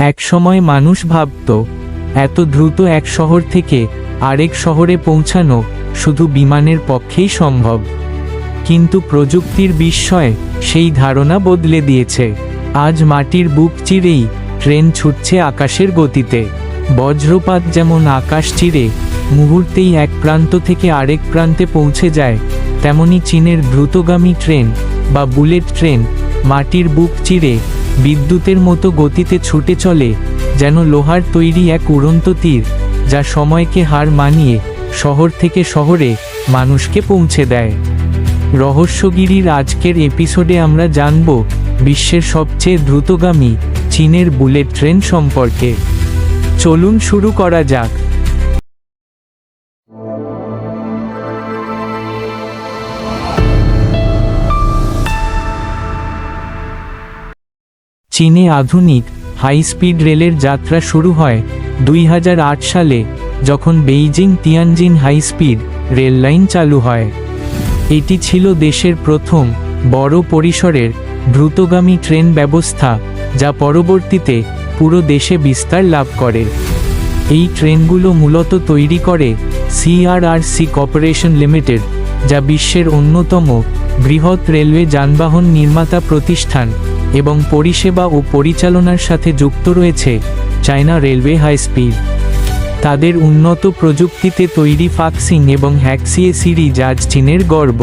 একসময় মানুষ ভাবত এত দ্রুত এক শহর থেকে আরেক শহরে পৌঁছানো শুধু বিমানের পক্ষেই সম্ভব। কিন্তু প্রযুক্তির বিস্ময় সেই ধারণা বদলে দিয়েছে। আজ মাটির বুক চিরেই ট্রেন ছুটছে আকাশের গতিতে। বজ্রপাত যেমন আকাশ চিরে মুহূর্তেই এক প্রান্ত থেকে আরেক প্রান্তে পৌঁছে যায়, তেমনি চীনের দ্রুতগামী ট্রেন বা বুলেট ট্রেন মাটির বুক চিরে বিদ্যুতের মতো গতিতে ছুটে চলে, যেন লোহার তৈরি এক উড়ন্ত তীর, যা সময়কে হার মানিয়ে শহর থেকে শহরে মানুষকে পৌঁছে দেয়। রহস্যগিরির আজকের এপিসোডে আমরা জানব বিশ্বের সবচেয়ে দ্রুতগামী চীনের বুলেট ট্রেন সম্পর্কে। চলুন শুরু করা যাক। চীনে আধুনিক হাই স্পিড রেলের যাত্রা শুরু হয় 2008 সালে, যখন Beijing Tianjin high speed rail line চালু হয়। এটি ছিল দেশের প্রথম বড় পরিসরের দ্রুতগামী ট্রেন ব্যবস্থা, যা পরবর্তীতে পুরো দেশে বিস্তার লাভ করে। এই ট্রেনগুলো মূলত তৈরি করে সিআরআরসি কর্পোরেশন লিমিটেড, যা বিশ্বের অন্যতম বৃহৎ রেলওয়ে যানবাহন নির্মাতা প্রতিষ্ঠান এবং পরিষেবা ও পরিচালনার সাথে যুক্ত রয়েছে চায়না রেলওয়ে হাই স্পিড। তাদের উন্নত প্রযুক্তিতে তৈরি ফাক্সিং এবং হ্যাক্সিয়ে সিরিজ আজ চীনের গর্ব।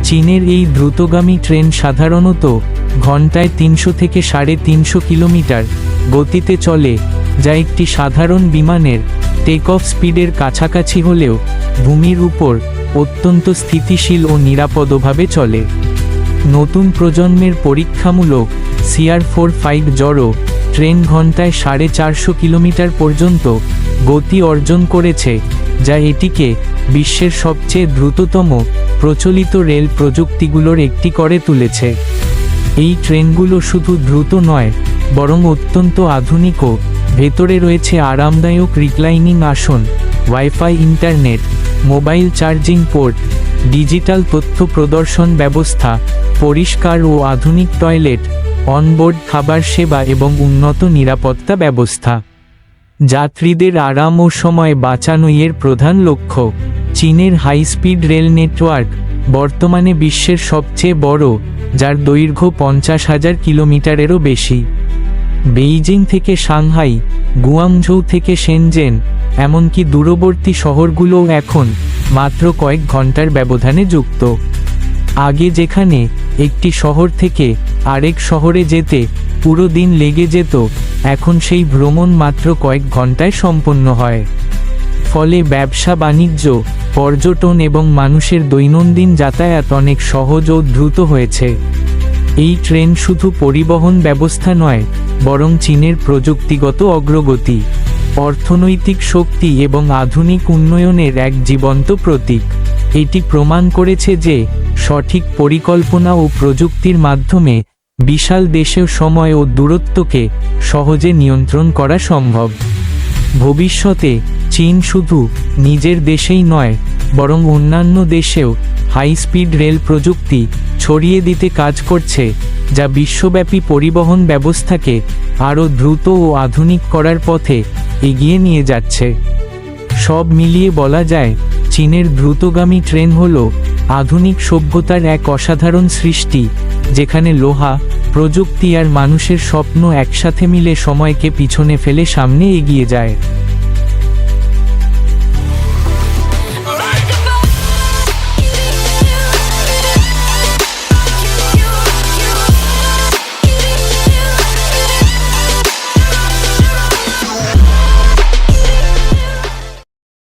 চীনের এই দ্রুতগামী ট্রেন সাধারণত ঘন্টায় 300 থেকে 350 কিলোমিটার গতিতে চলে, যা একটি সাধারণ বিমানের টেক অফ স্পিডের কাছাকাছি হলেও ভূমির উপর অত্যন্ত স্থিতিশীল ও নিরাপদভাবে চলে। নতুন প্রজন্মের পরীক্ষামূলক CR-45 জড়ো ট্রেন ঘন্টায় 450 কিলোমিটার পর্যন্ত গতি অর্জন করেছে, যা এটিকে বিশ্বের সবচেয়ে দ্রুততম প্রচলিত রেল প্রযুক্তিগুলোর একটি করে তুলেছে। এই ট্রেনগুলো শুধু দ্রুত নয়, বরং অত্যন্ত আধুনিকও। ভেতরে রয়েছে আরামদায়ক রিক্লাইনিং আসন, wifi internet, mobile charging port, digital তথ্য প্রদর্শন ব্যবস্থা, পরিষ্কার ও আধুনিক টয়লেট, অনবোর্ড খাবার সেবা এবং উন্নত নিরাপত্তা ব্যবস্থা। যাত্রীদের আরাম ও সময় বাঁচানোই এর প্রধান লক্ষ্য। চীনের হাই স্পিড রেল নেটওয়ার্ক বর্তমানে বিশ্বের সবচেয়ে বড়, যার দৈর্ঘ্য 50,000 কিলোমিটারেরও বেশি। বেইজিং থেকে সাংহাই, গুয়াংঝৌ থেকে শেনজেন, এমনকি দূরবর্তী শহরগুলোও এখন মাত্র কয়েক ঘন্টার ব্যবধানে যুক্ত। আগে যেখানে একটি শহর থেকে আরেক শহরে যেতে পুরো দিন লেগে যেত, এখন সেই ভ্রমণ মাত্র কয়েক ঘন্টায় সম্পন্ন হয়। ফলে ব্যবসা বাণিজ্য, পর্যটন এবং মানুষের দৈনন্দিন যাতায়াত অনেক সহজ ও দ্রুত হয়েছে। এই ট্রেন শুধু পরিবহন ব্যবস্থা নয়, বরং চীনের প্রযুক্তিগত অগ্রগতি, অর্থনৈতিক শক্তি এবং আধুনিক উন্নয়নের এক জীবন্ত প্রতীক। এটি প্রমাণ করেছে যে সঠিক পরিকল্পনা ও প্রযুক্তির মাধ্যমে বিশাল দেশেও সময় ও দূরত্বকে সহজে নিয়ন্ত্রণ করা সম্ভব। ভবিষ্যতে চীন শুধু নিজের দেশেই নয়, বরং অন্যান্য দেশেও হাই স্পিড রেল প্রযুক্তি ছড়িয়ে দিতে কাজ করছে, যা বিশ্বব্যাপী পরিবহন ব্যবস্থাকে আরও দ্রুত ও আধুনিক করার পথে এগিয়ে নিয়ে যাচ্ছে। সব মিলিয়ে বলা যায়, চীনের দ্রুতগামী ট্রেন হল আধুনিক সভ্যতার এক অসাধারণ সৃষ্টি, যেখানে লোহা, প্রযুক্তি আর মানুষের স্বপ্ন একসাথে মিলে সময়কে পিছনে ফেলে সামনে এগিয়ে যায়।